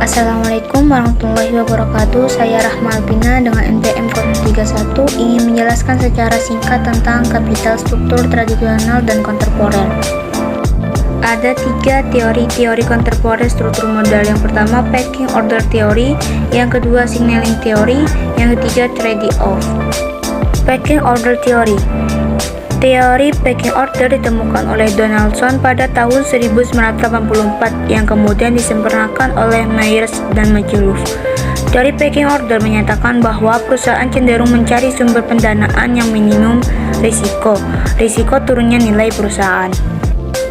Assalamualaikum warahmatullahi wabarakatuh. Saya Rahma Albina dengan NPM 031 ingin menjelaskan secara singkat tentang kapital struktur tradisional dan kontemporer. Ada 3 teori kontemporer struktur modal. Yang pertama pecking order theory, yang kedua signaling theory, yang ketiga trade-off. Pecking order theory. Teori pecking order ditemukan oleh Donaldson pada tahun 1984 yang kemudian disempurnakan oleh Myers dan Majalov. Teori pecking order menyatakan bahwa perusahaan cenderung mencari sumber pendanaan yang minimum risiko turunnya nilai perusahaan.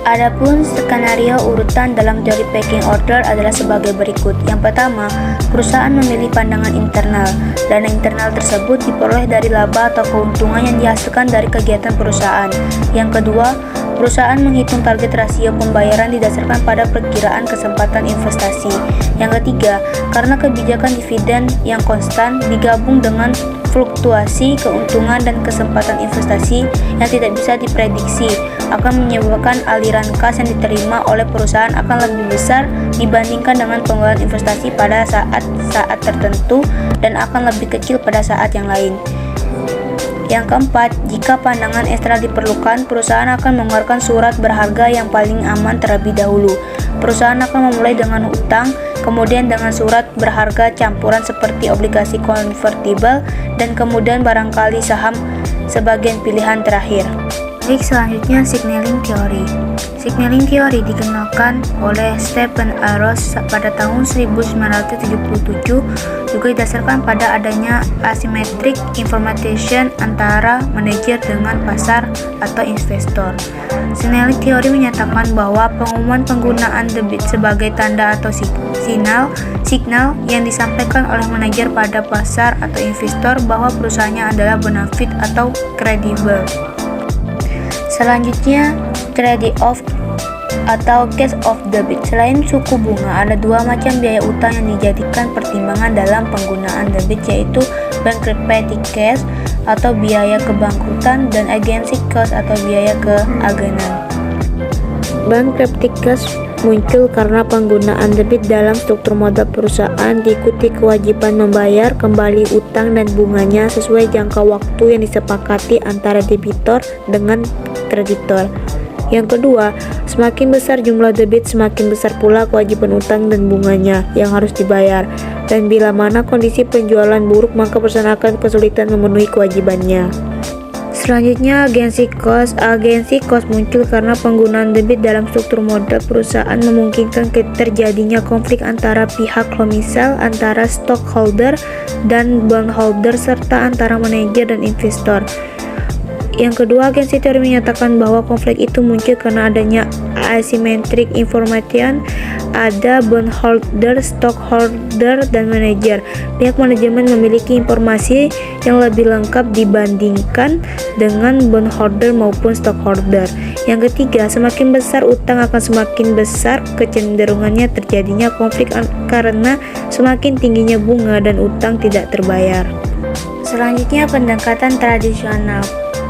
Adapun skenario urutan dalam teori pecking order adalah sebagai berikut. Yang pertama, perusahaan memilih pandangan internal. Dana internal tersebut diperoleh dari laba atau keuntungan yang dihasilkan dari kegiatan perusahaan. Yang kedua, perusahaan menghitung target rasio pembayaran didasarkan pada perkiraan kesempatan investasi. Yang ketiga, karena kebijakan dividen yang konstan digabung dengan fluktuasi keuntungan dan kesempatan investasi yang tidak bisa diprediksi akan menyebabkan aliran kas yang diterima oleh perusahaan akan lebih besar dibandingkan dengan pengeluaran investasi pada saat tertentu dan akan lebih kecil pada saat yang lain. Yang keempat, jika pandangan eksternal diperlukan, perusahaan akan mengeluarkan surat berharga yang paling aman terlebih dahulu. Perusahaan akan memulai dengan utang, kemudian dengan surat berharga campuran seperti obligasi konvertibel, dan kemudian barangkali saham sebagai pilihan terakhir. Baik, selanjutnya signaling theory. Signaling theory dikenalkan oleh Stephen A. Ross pada tahun 1977, juga didasarkan pada adanya asymmetric information antara manajer dengan pasar atau investor. Signaling theory menyatakan bahwa pengumuman penggunaan debit sebagai tanda atau signal yang disampaikan oleh manajer pada pasar atau investor bahwa perusahaannya adalah bonafide atau kredibel. Selanjutnya, trade-off atau cash of debit. Selain suku bunga, ada 2 macam biaya utang yang dijadikan pertimbangan dalam penggunaan debit, yaitu bankruptcy cash atau biaya kebangkrutan dan agency cost atau biaya keagenan. Bankruptcy cash muncul karena penggunaan debit dalam struktur modal perusahaan diikuti kewajiban membayar kembali utang dan bunganya sesuai jangka waktu yang disepakati antara debitor dengan kreditor. Yang kedua, semakin besar jumlah debit, semakin besar pula kewajiban utang dan bunganya yang harus dibayar. Dan bila mana kondisi penjualan buruk, maka perusahaan akan kesulitan memenuhi kewajibannya. Selanjutnya, agency cost. Agency cost muncul karena penggunaan debit dalam struktur modal perusahaan memungkinkan terjadinya konflik antara pihak komisal, antara stockholder dan bondholder, serta antara manajer dan investor. Yang kedua, agency theory menyatakan bahwa konflik itu muncul karena adanya asymmetric information, ada bondholder, stockholder, dan manajer. Pihak manajemen memiliki informasi yang lebih lengkap dibandingkan dengan bondholder maupun stockholder. Yang ketiga, semakin besar utang akan semakin besar kecenderungannya terjadinya konflik karena semakin tingginya bunga dan utang tidak terbayar. Selanjutnya, pendekatan tradisional.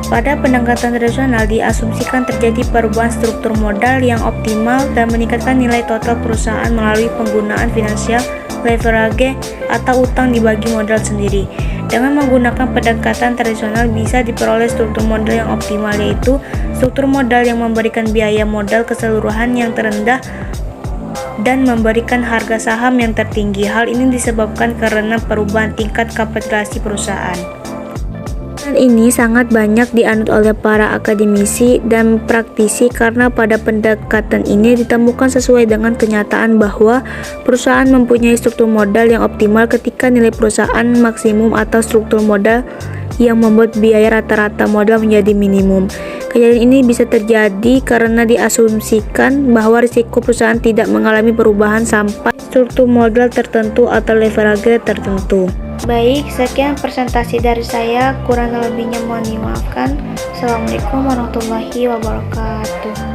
Pada pendekatan tradisional diasumsikan terjadi perubahan struktur modal yang optimal dan meningkatkan nilai total perusahaan melalui penggunaan finansial, leverage, atau utang dibagi modal sendiri. Dengan menggunakan pendekatan tradisional bisa diperoleh struktur modal yang optimal, yaitu struktur modal yang memberikan biaya modal keseluruhan yang terendah dan memberikan harga saham yang tertinggi. Hal ini disebabkan karena perubahan tingkat kapitalisasi perusahaan. Ini sangat banyak dianut oleh para akademisi dan praktisi karena pada pendekatan ini ditemukan sesuai dengan kenyataan bahwa perusahaan mempunyai struktur modal yang optimal ketika nilai perusahaan maksimum atau struktur modal yang membuat biaya rata-rata modal menjadi minimum. Kejadian ini bisa terjadi karena diasumsikan bahwa risiko perusahaan tidak mengalami perubahan sampai struktur modal tertentu atau leverage tertentu. Baik, sekian presentasi dari saya, kurang lebihnya mohon dimaafkan. Assalamualaikum warahmatullahi wabarakatuh.